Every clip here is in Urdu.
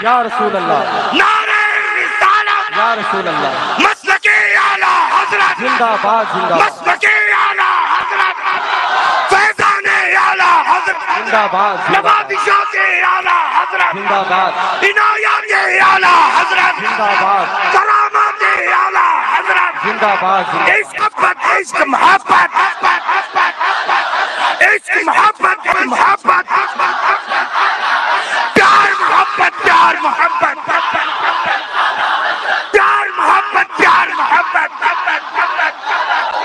یا رسول اللہ، نعرہ رسالت یا رسول اللہ، مسلک اعلیٰ حضرت زندہ باد زندہ باد، مسلک اعلیٰ حضرت فیضان اعلیٰ حضرت زندہ باد زندہ باد، نوازشات اعلیٰ حضرت زندہ باد عنایات اعلیٰ حضرت زندہ باد، کرامات اعلیٰ حضرت زندہ باد زندہ باد، عشق عشق محبت عشق محبت محبت پیار محبت پیار محبت پیار محبت پیار محبت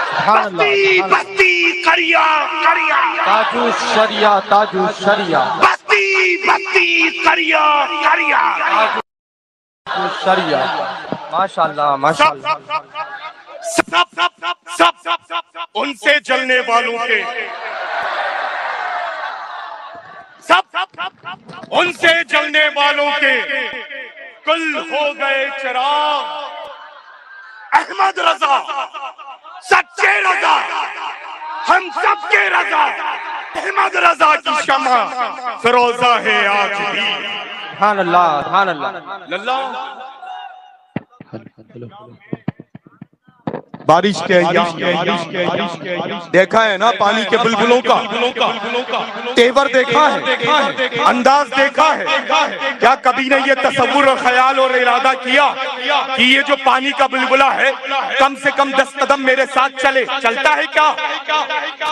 سبحان اللہ، بستی بستی قریہ قریہ تاج الشریعہ تاج الشریعہ، بستی بستی قریہ قریہ تاج الشریعہ، ماشاءاللہ ماشاءاللہ، سب ان سے جلنے والوں کے سب ان سے جلنے والوں کے کل ہو گئے چراغ، احمد رضا سچے رضا ہم سب کے رضا، احمد رضا کی شمع فروزہ ہے آج بھی۔ سبحان اللہ سبحان اللہ، بارش کے ایام دیکھا ہے نا، پانی کے بلبلوں کا تیور دیکھا ہے، انداز دیکھا ہے، کیا کبھی نے یہ تصور اور خیال اور ارادہ کیا کہ یہ جو پانی کا بلبلا ہے کم سے کم 10 قدم میرے ساتھ چلے؟ چلتا ہے کیا؟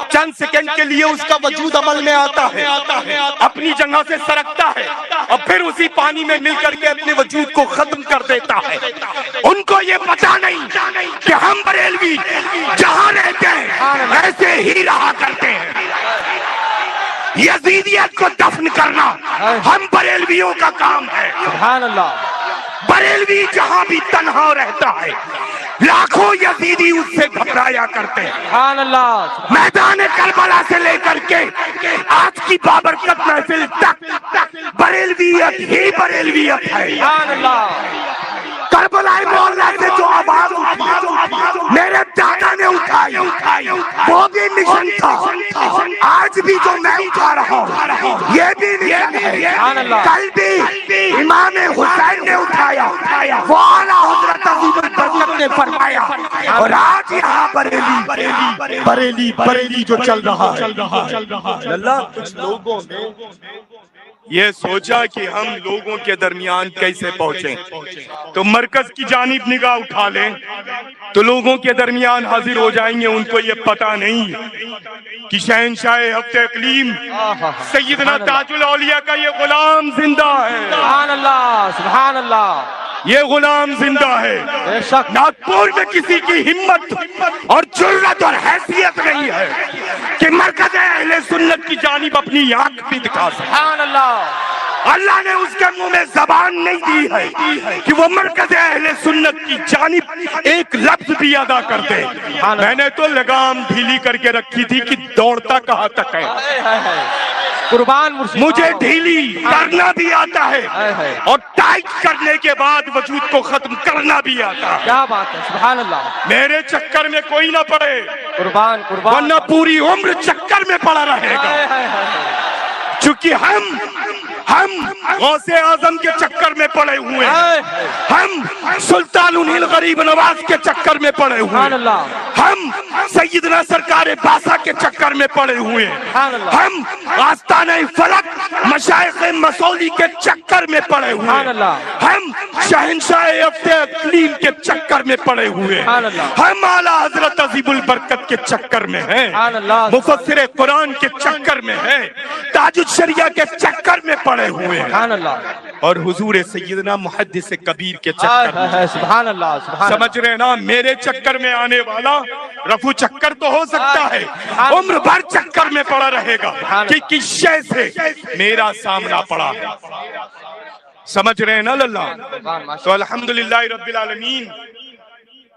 چند سیکنڈ کے لیے اس کا وجود عمل میں آتا ہے، اپنی جگہ سے سرکتا ہے اور پھر اسی پانی میں مل کر کے اپنے وجود کو ختم کر دیتا ہے۔ ان کو یہ پتا نہیں کہ ہم بریلوی جہاں رہتے ہیں ایسے ہی رہا کرتے ہیں۔ یزیدیت کو دفن کرنا ہم بریلویوں کا کام ہے۔ سبحان اللہ، بریلوی جہاں بھی تنہا رہتا ہے لاکھوں یزیدی اس سے گھبرایا کرتے ہیں۔ سبحان اللہ، میدان کربلا سے لے کر کے آج کی بابرکت محفل تک بریلویت ہی بریلویت ہے۔ سبحان اللہ، کربلا محلہ سے جو آواز اٹھی میرے دادا نے اٹھائی وہ بھی مشن تھا، آج بھی جو میں اٹھا رہا ہوں یہ بھی مشن ہے۔ کل بھی امام حسین نے اٹھایا، وہ اعلیٰ حضرت عظیم البرکت نے فرمایا، اور آج یہاں بریلی جو چل رہا ہے۔ اللہ کچھ لوگوں نے یہ سوچا کہ ہم لوگوں کے درمیان کیسے پہنچیں، تو مرکز کی جانب نگاہ اٹھا لیں تو لوگوں کے درمیان حاضر ہو جائیں گے۔ ان کو یہ پتا نہیں کہ شہنشاہ ہفت اقلیم سیدنا تاج الاولیاء کا یہ غلام زندہ ہے۔ سبحان اللہ سبحان اللہ، یہ غلام زندہ ہے۔ بے شک، ناگپور میں کسی کی ہمت اور جرأت اور حیثیت نہیں ہے کہ مرکز اہل سنت کی جانب اپنی آنکھ بھی دکھا سکے۔ سبحان اللہ، اللہ نے اس کے منہ میں زبان نہیں دی ہے کہ وہ مرکز اہل سنت کی جانب ایک لفظ بھی ادا کر دے۔ میں نے تو لگام ڈھیلی کر کے رکھی تھی کہ دوڑتا کہاں تک ہے، قربان مرشد، مجھے ڈھیلی کرنا بھی آتا ہے اور ٹائٹ کرنے کے بعد وجود کو ختم کرنا بھی آتا ہے۔ کیا بات ہے، سبحان اللہ، میرے چکر میں کوئی نہ پڑے قربان قربان، ورنہ پوری عمر چکر میں پڑا رہے گا، چونکہ ہم غوث اعظم کے چکر میں پڑے ہوئے ہیں، ہم سلطان الغریب نواز کے چکر میں پڑے ہوئے ہیں، ہم سیدنا سرکار باسا کے چکر میں پڑے ہوئے ہیں، ہم آستانہ فلک مشائخ مسولی کے چکر میں پڑے ہوئے ہیں، ہم شہنشاہ ہفت اقلیم کے چکر میں پڑے ہوئے ہیں، ہم اعلیٰ حضرت عظیم البرکت کے چکر میں ہیں، مفسر قرآن کے چکر میں ہیں، تاج الشریعہ کے چکر میں پڑے ہوئے ہیں، اور حضور سیدنا محدث کبیر کے چکر میں۔ سبحان اللہ سبحان، سمجھ رہے نا، میرے چکر میں آنے والا رفو چکر تو ہو سکتا ہے، عمر بھر چکر میں پڑا رہے گا کہ کس شے سے میرا سامنا پڑا ہے۔ سمجھ رہے ہیں نا اللہ؟ تو الحمدللہ رب العالمین،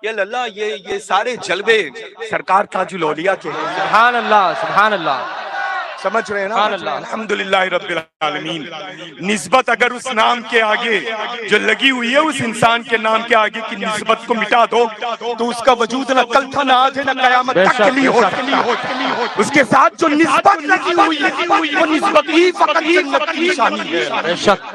یہ اللہ یہ سارے جلوے سرکار تاج الاولیاء کے ہیں۔ سبحان اللہ سبحان اللہ، سمجھ رہے ہیں نا؟ الحمدللہ رب العالمین۔ نسبت اگر اس نام کے آگے جو لگی ہوئی ہے، اس انسان کے نام کے آگے کی نسبت کو مٹا دو تو اس کا وجود نہ کل تھا، نہ آج ہے، نہ قیامت تک کے لیے ہو سکتا ہے۔ اس کے ساتھ جو نسبت لگی ہوئی ہے وہ نسبت ہی فقط جنت کی نشانی ہے۔ بے شک۔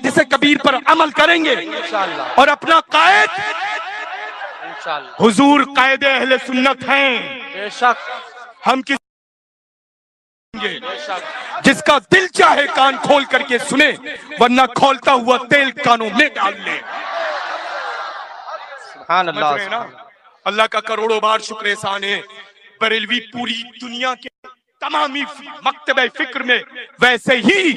محدث کبیر پر عمل کریں گے انشاءاللہ اور اپنا قائد انشاءاللہ حضور قائد اہل سنت ہیں. بے شک ہم کس بے شک جس کا دل چاہے کان کھول کر کے سنے ورنہ کھولتا ہوا تیل کانوں میں ڈال لے. سبحان سمجھ اللہ رہے ہیں نا؟ اللہ کا کروڑوں بار شکر احسان ہے. بریلوی پوری دنیا کے تمامی مکتبہ فکر میں ویسے ہی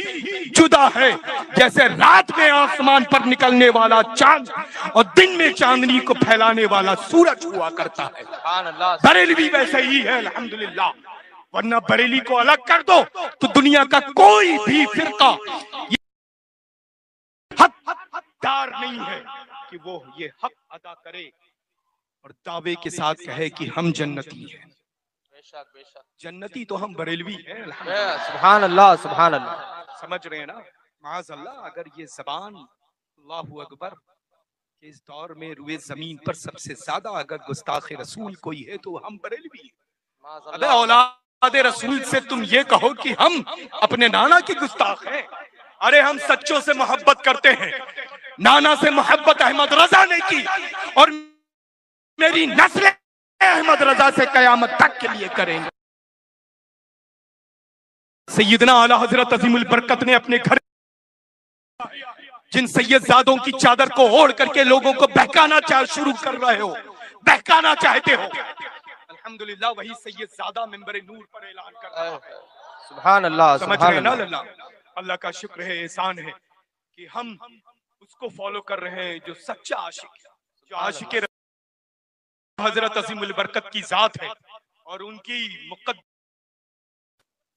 جدا ہے جیسے رات میں آسمان پر نکلنے والا چاند اور دن میں چاندنی کو پھیلانے والا سورج ہوا کرتا ہے. سبحان اللہ بریلوی ویسے ہی ہے الحمدللہ. ورنہ بریلی کو الگ کر دو تو دنیا کا کوئی بھی فرقہ حقدار نہیں ہے کہ وہ یہ حق ادا کرے اور دعوے کے ساتھ کہے کہ ہم جنتی ہیں. بے شک بے شک جنتی تو ہم بریلوی ہیں الحمدللہ. سبحان اللہ سبحان اللہ سمجھ رہے ہیں نا؟ معاذ اللہ اگر یہ زبان اللہ اکبر کہ اس دور میں روئے زمین پر سب سے زیادہ اگر گستاخ رسول کوئی ہے تو ہم بریلوی ہیں. معاذ ابے اللہ اولاد رسول سے تم یہ کہو کہ ہم اپنے نانا کے گستاخ ہیں. ارے ہم سچوں سے محبت کرتے ہیں. نانا سے محبت احمد رضا نے کی اور میری نسل احمد رضا سے قیامت تک کے لیے کریں گے. سیدنا اعلی حضرت عظیم البرکت نے اپنے گھر جن سید زادوں کی چادر کو اوڑھ کر کے لوگوں کو بہکانا شروع کر رہے ہو، بہکانا چاہتے ہو، الحمدللہ وہی سید زادہ منبر نور پر اعلان کر رہا ہے. سبحان اللہ سمجھ سبحان رہے ہیں نا اللہ اللہ؟ اللہ کا شکر ہے، احسان ہے کہ ہم اس کو فالو کر رہے ہیں جو سچا عاشق ہے، جو عاشق حضرت عظیم البرکت کی ذات ہے اور ان کی مقدس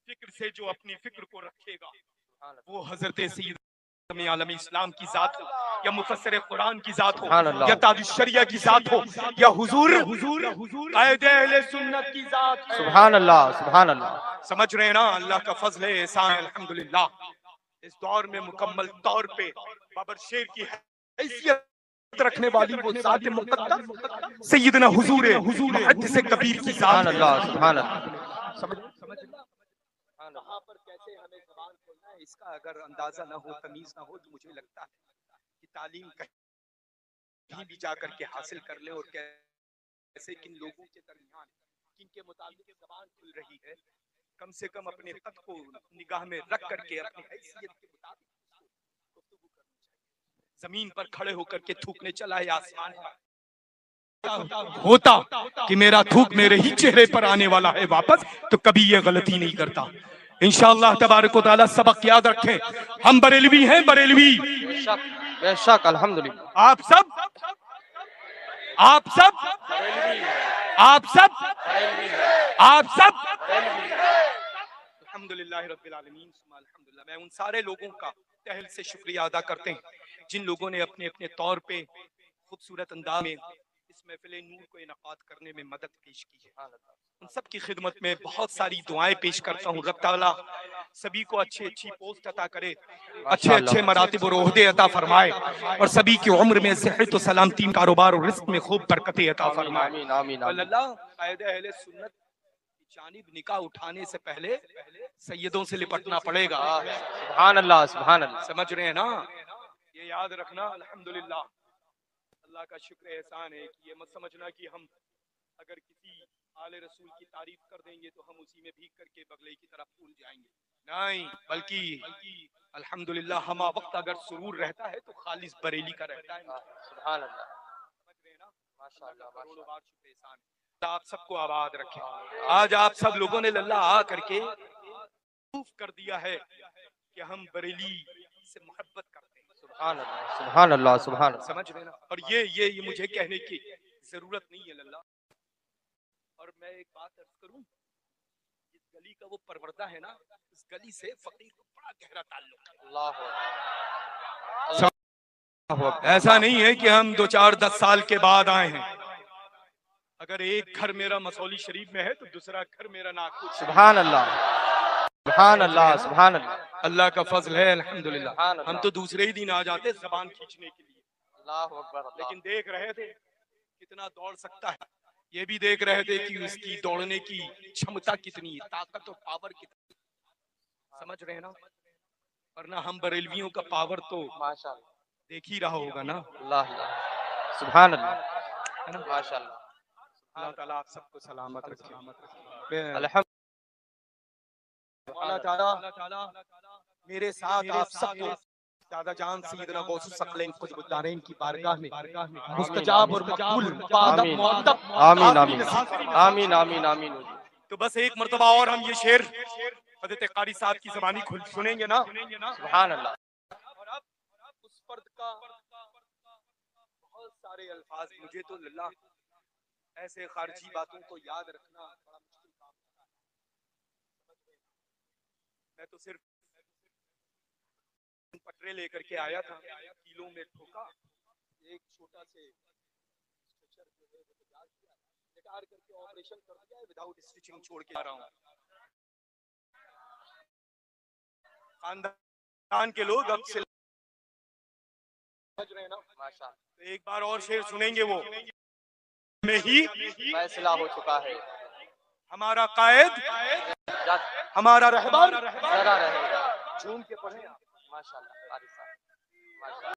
فکر سے جو اپنی فکر کو رکھے گا وہ حضرت سید عالم اسلام کی ذات ہو یا مفسر قرآن کی ذات ہو سبحان اللہ یا تاج الشریعہ کی ذات ہو یا حضور قائد اہل سنت کی ذات ہو. سبحان اللہ سبحان اللہ سمجھ رہے ہیں نا؟ اللہ کا فضل ہے، احسان ہے الحمدللہ. اس دور میں مکمل طور پہ بابر شیر کی حیثیت رکھنے والی وہ ذات مقدس سیدنا حضور محدث کبیر کی سبحان ذات اللہ سبحان اللہ سمجھ کہاں پر کیسے ہمیں زبان کھولنا ہے اس کا اگر اندازہ نہ ہو، تمیز نہ ہو، تو مجھے لگتا ہے کہ تعلیم کہیں بھی جا کر کے حاصل کر لے اور کیسے کن لوگوں کے درمیان کن کے مطابق زبان کھل رہی ہے، کم سے کم اپنے قد کو نگاہ میں رکھ کر کے اپنی حیثیت کے مطابق گفتگو کرنی چاہیے. زمین پر کھڑے ہو کر کے تھوکنے چلا ہے آسمان پر ہوتا کہ میرا تھوک میرے ہی چہرے پر آنے والا ہے واپس تو کبھی یہ غلطی نہیں کرتا. انشاءاللہ تبارک و تعالی سبق یاد رکھیں. ہم بریلوی ہیں، بریلوی. بے شک الحمدللہ آپ سب آپ سب آپ سب آپ سب الحمدللہ رب العالمین. الحمدللہ میں ان سارے لوگوں کا تہل سے شکریہ ادا کرتے ہیں جن لوگوں نے اپنے اپنے طور پہ خوبصورت انداز میں اس محفل نور کو انعقاد کرنے میں مدد پیش کی ہے. ان سب کی خدمت میں بہت ساری دعائیں پیش کرتا ہوں. رب تعالیٰ سبھی کو اچھی پوسٹ عطا کرے، اچھے مراتب اور عہدے عطا فرمائے اور سبھی کی عمر میں صحت و سلامتی، کاروبار اور رزق میں خوب برکتیں عطا فرمائے. آمین آمین آمین اللہ قائد اہل سنت کی جانب نکاح اٹھانے سے پہلے سیدوں سے لپٹنا پڑے گا. سبحان اللہ سبحان اللہ سمجھ رہے ہیں نا؟ یہ یاد رکھنا. الحمدللہ اللہ کا شکر احسان ہے کہ یہ مت سمجھنا کہ ہم اگر کسی آل رسول کی تعریف کر دیں گے تو ہم اسی میں بھیگ کر کے بغلے کی طرف پھول جائیں گے. نہیں، بلکہ الحمدللہ ہما وقت اگر سرور رہتا ہے تو خالص بریلی کا رہتا ہے. سبحان اللہ سمجھ رہے ہیں نا؟ ماشاءاللہ کروڑوں بار شکر احسان ہے. آپ سب کو آباد رکھے. آج آپ سب لوگوں نے للہ آ کر کے پروف کر دیا ہے کہ ہم بریلی سے محبت کرتے ہیں. سبحان اللہ سبحان اللہ سبحان اللہ سمجھ رہے نا؟ اور یہ مجھے کہنے کی ضرورت نہیں ہے للہ. اور میں ایک بات عرض کروں، جس گلی کا وہ پروردہ ہے نا، اس گلی سے فقیر کو بڑا گہرا تعلق ہے. اللہ ایسا نہیں ہے کہ ہم 2-4-10 سال کے بعد آئے ہیں. اگر ایک گھر میرا مسولی شریف میں ہے تو دوسرا گھر میرا ناگپور. سبحان اللہ سبحان اللہ سبحان اللہ اللہ کا فضل ہے الحمدللہ. سبحان اللہ. ہم تو دوسرے ہی دن آ جاتے زبان کھینچنے کے لیے، اللہ اکبر لیکن دیکھ رہے تھے کتنا دوڑ سکتا ہے. یہ بھی دیکھ رہے تھے کہ اس کی دوڑنے کی چھمتا کتنی ہے، طاقت اور پاور کتنی. سمجھ رہے ہیں نا؟ ورنہ ہم بریلویوں کا پاور تو ماشاءاللہ دیکھ ہی رہا ہوگا نا. اللہ اللہ سبحان اللہ ہے نا؟ ماشاءاللہ اللہ تعالیٰ آپ سب کو سلامت رکھے. الحمد اللہ تعالیٰ میرے ساتھ آپ سب کو دادا جان سیدنا غوث الثقلین قطب الدارین کی بارگاہ میں مستجاب اور مقبول مؤدب مؤدب آمین آمین آمین آمین آمین. تو بس ایک مرتبہ اور ہم یہ شعر حضرت قاری صاحب کی زبانی سنیں گے نا. سبحان اللہ. اور اب اس فرد کا بہت سارے الفاظ مجھے تو اللہ ایسے خارجی باتوں کو یاد رکھنا بڑا مشکل کام ہے. میں تو صرف پٹرے لے کر کے آیا تھا, کیلوں میں ٹھوکا, ایک چھوٹا سے اسٹرکچر جو ہے وہ تیار کیا, تیار کر کے آپریشن کر دیا ہے, وداؤٹ اسٹچنگ چھوڑ کے آ رہا ہوں. خاندان کے لوگ اب سے سمجھ رہے ہیں نا. تو ایک بار اور شعر سنیں گے, وہ میں ہی فیصلہ ہو چکا ہے, ہمارا قائد ہمارا رہبر ذرا رہے گا. چون کے پڑھیں. ماشاءاللہ قاری صاحب ماشاءاللہ.